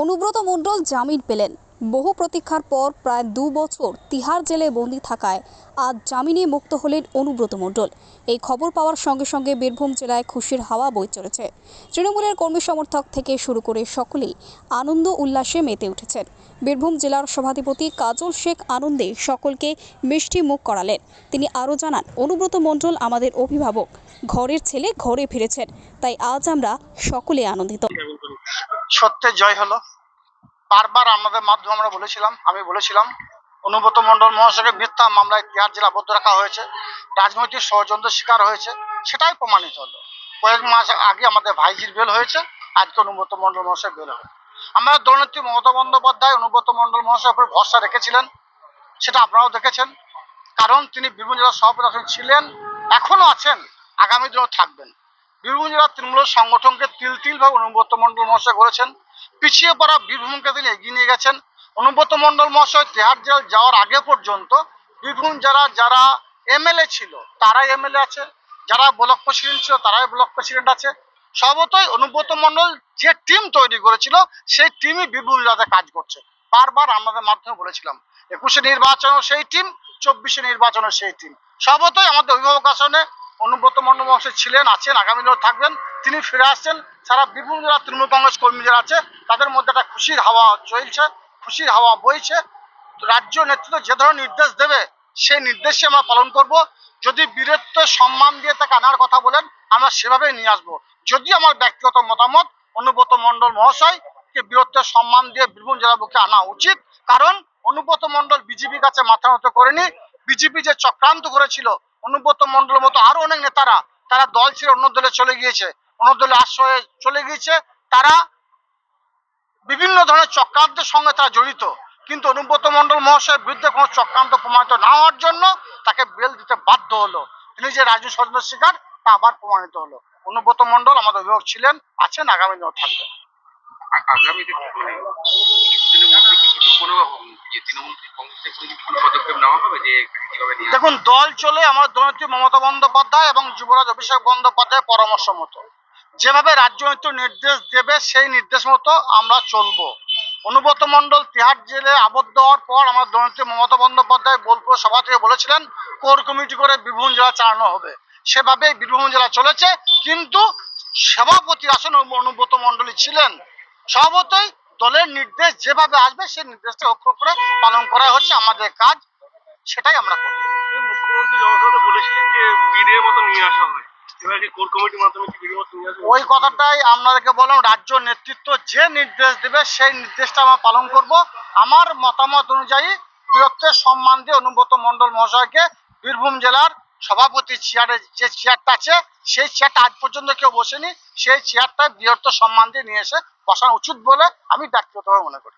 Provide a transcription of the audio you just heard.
অনুব্রত মণ্ডল জামিন পেলেন। বহু প্রতীক্ষার পর প্রায় 2 বছর তিহার জেলে বন্দী থাকায় আজ জামিনে মুক্ত হলেন অনুব্রত মণ্ডল। এই খবর পাওয়ার সঙ্গে সঙ্গে বীরভূম জেলায় খুশির হাওয়া বয়ে চলেছে। তৃণমূলের কর্মী সমর্থক থেকে শুরু করে সকলেই আনন্দ উল্লাসে মেতে উঠেছেন। বীরভূম জেলার সভাধিপতি কাজল শেখ আনন্দে সকলকে মিষ্টি মুখ করালেন। তিনি আরও জানান, অনুব্রত মণ্ডল আমাদের অভিভাবক, ঘরের ছেলে ঘরে ফিরেছেন, তাই আজ আমরা সকলে আনন্দিত। সত্যের জয় হলো। বারবার আমাদের মাধ্যমে আমি বলেছিলাম অনুব্রত মণ্ডল মহাশয়কে মিথ্যা মামলায় তিহার জেলা আবদ্ধ রাখা হয়েছে, রাজনৈতিক ষড়যন্ত্রের শিকার হয়েছে, সেটাই প্রমাণিত হলো। কয়েক মাস আগে আমাদের ভাইজির বেল হয়েছে, আজকে অনুব্রত মণ্ডল মহাশয় বেল হবে। আমরা দলনেত্রী মমতা বন্দ্যোপাধ্যায় অনুব্রত মণ্ডল মহাশয়ের উপর ভরসা রেখেছিলেন, সেটা আপনারাও দেখেছেন। কারণ তিনি বীরভূম জেলার সভাপতি ছিলেন, এখনো আছেন, আগামী দিনেও থাকবেন। বীরভূম জেলার তৃণমূল সংগঠনকে তিলভাবে অনুব্রত মণ্ডল মহাশয় করেছেন। পিছিয়ে পড়া বীরভূমকে তিনি এগিয়ে নিয়ে গেছেন। অনুব্রত মণ্ডল মহাশয় তিহার জেল যাওয়ার আগে পর্যন্ত বীরভূম যারা এমএলএ ছিল তারাই এমএলএ আছে, যারা ব্লক প্রেসিডেন্ট ছিল তারাই ব্লক প্রেসিডেন্ট আছে। সর্বতই অনুব্রত মণ্ডল যে টিম তৈরি করেছিল সেই টিমই বীরভূম জেলাতে কাজ করছে। বারবার আমাদের মাধ্যমে বলেছিলাম 21-এ নির্বাচনেও সেই টিম, 24-এ নির্বাচনেও সেই টিম। সর্বতই আমাদের অভিভাবক আসনে অনুব্রত মণ্ডল মহাশয় ছিলেন, আছেন, আগামী দিনেও থাকবেন। তিনি ফিরে আসছেন। সারা বীরভূম জেলার তৃণমূল কংগ্রেস কর্মী যারা আছে তাদের মধ্যে একটা খুশির হাওয়া চলছে, খুশির হাওয়া বইছে। রাজ্য নেতৃত্ব যে ধরনের নির্দেশ দেবে সেই নির্দেশে আমরা পালন করব। যদি বীরত্ব সম্মান দিয়ে তাকে আনার কথা বলেন, আমরা সেভাবেই নিয়ে আসবো। যদি আমার ব্যক্তিগত মতামত, অনুব্রত মণ্ডল মহাশয়কে বীরত্বের সম্মান দিয়ে বীরভূম জেলার বুকে আনা উচিত। কারণ অনুব্রত মণ্ডল বিজেপির কাছে মাথা নত করেনি। বিজেপি যে চক্রান্ত করেছিল, অনুব্রত মণ্ডলের মতো আরো অনেক নেতারা তারা দল ছেড়ে অন্য দলে চলে গিয়েছে, অন্য দলে আশ্রয়ে চলে গিয়েছে। তারা বিভিন্ন ধরনের চক্রান্তের সঙ্গে তারা জড়িত, কিন্তু অনুব্রত মণ্ডল মহাশয়ের বিরুদ্ধে কোনো চক্রান্ত প্রমাণিত না হওয়ার জন্য তাকে বেল দিতে বাধ্য হলো। তিনি যে রাজনৈতিক ষড়যন্ত্রের শিকার তা আবার প্রমাণিত হলো। অনুব্রত মণ্ডল আমাদের অভিভাবক ছিলেন, আছেন, আগামী দিনেও থাকবেন। দেখুন, দল চলে আমার দলনেত্রী মমতা বন্দ্যোপাধ্যায় এবং যুবরাজ অভিষেক বন্দ্যোপাধ্যায়ের পরামর্শ মতো। যেভাবে রাজ্য নেতৃত্ব নির্দেশ দেবে সেই নির্দেশ মতো আমরা চলবো। অনুব্রত মণ্ডল তিহার জেলে আবদ্ধ হওয়ার পর আমার দলনেত্রী মমতা বন্দ্যোপাধ্যায় বোলপুর সভা থেকে বলেছিলেন কোর কমিটি করে বীরভূম জেলা চালানো হবে। সেভাবেই বীরভূম জেলা চলেছে, কিন্তু সভাপতি আসনে অনুব্রত মণ্ডলই ছিলেন। সভাপতি দলের নির্দেশ যেভাবে আসবে সেই নির্দেশটা অক্ষর করে পালন করা হচ্ছে আমাদের কাজ, সেটাই আমরা করব। মুখ্যমন্ত্রী জনসভাতে বলেছিলেন যে বিডের মতো নিয়ে আসা হবে, এবার কি কোর কমিটির মাধ্যমে কি বিডের মতো নিয়ে আসবে? ওই কথাটাই আপনাদেরকে বললাম, রাজ্য নেতৃত্ব যে নির্দেশ দেবে সেই নির্দেশটা আমরা পালন করব। আমার মতামত অনুযায়ী বীরত্বের সম্মান দিয়ে অনুব্রত মণ্ডল মহাশয়কে বীরভূম জেলার সভাপতি চেয়ারে যে চেয়ারটা আছে সেই চেয়ারটা আজ পর্যন্ত কেউ বসেনি, সেই চেয়ারটা বীরত্ব সম্মান দিয়ে নিয়ে এসে বসানো উচিত বলে আমি ব্যক্তিগতভাবে মনে করি।